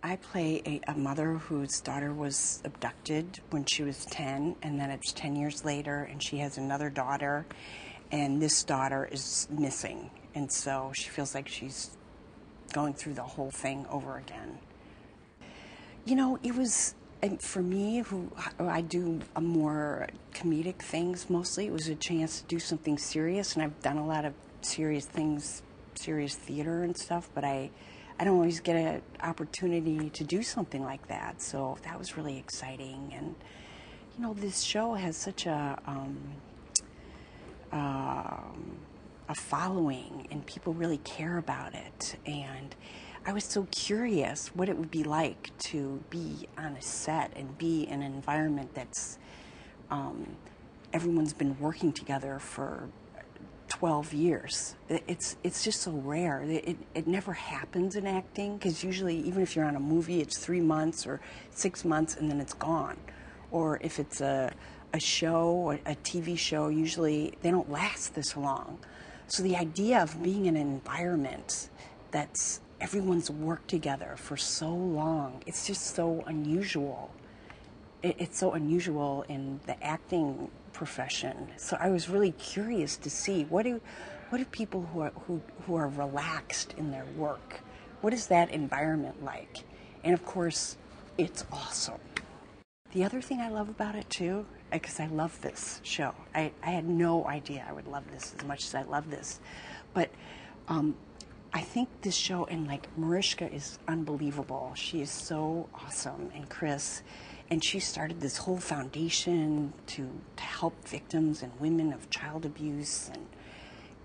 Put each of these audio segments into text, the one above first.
I play a mother whose daughter was abducted when she was 10, and then it's 10 years later, and she has another daughter, and this daughter is missing. And so she feels like she's going through the whole thing over again. You know, it was, for me, who I do more comedic things mostly, it was a chance to do something serious, and I've done a lot of serious things, serious theater and stuff, but I don't always get an opportunity to do something like that, so that was really exciting. And, you know, this show has such a following, and people really care about it, and I was so curious what it would be like to be on a set and be in an environment that's everyone's been working together for 12 years. It's just so rare. It never happens in acting, because usually, even if you're on a movie, it's 3 months or 6 months and then it's gone. Or if it's a show, a TV show, usually they don't last this long. So the idea of being in an environment that's everyone's worked together for so long, it's just so unusual. It's so unusual in the acting profession. So I was really curious to see what do people who are relaxed in their work, what is that environment like? And of course, it's awesome. The other thing I love about it too, because I love this show. I had no idea I would love this as much as I love this, but I think this show, and like Mariska is unbelievable. She is so awesome, and Chris. And she started this whole foundation to help victims and women of child abuse. And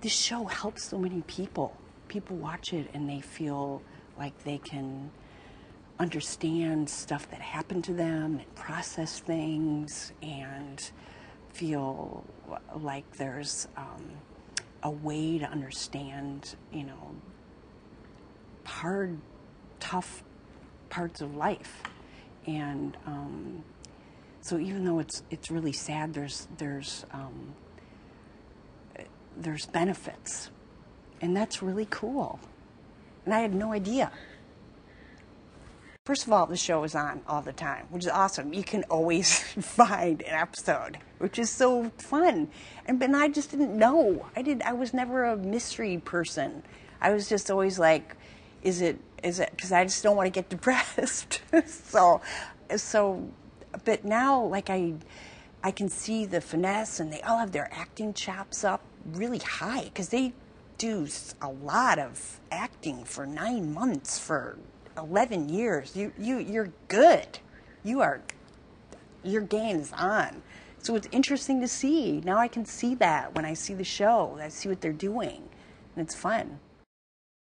this show helps so many people. People watch it and they feel like they can understand stuff that happened to them and process things and feel like there's a way to understand, you know, hard, tough parts of life. And so even though it's really sad, there's benefits, and that's really cool. And I had no idea. First of all, the show is on all the time, which is awesome. You can always find an episode, which is so fun. And I just didn't know. I was never a mystery person. I was just always like, is it, because I just don't want to get depressed. so, but now, like, I can see the finesse, and they all have their acting chops up really high, because they do a lot of acting for 9 months, for 11 years. You're good. Your game is on. So it's interesting to see. Now I can see that when I see the show. I see what they're doing, and it's fun.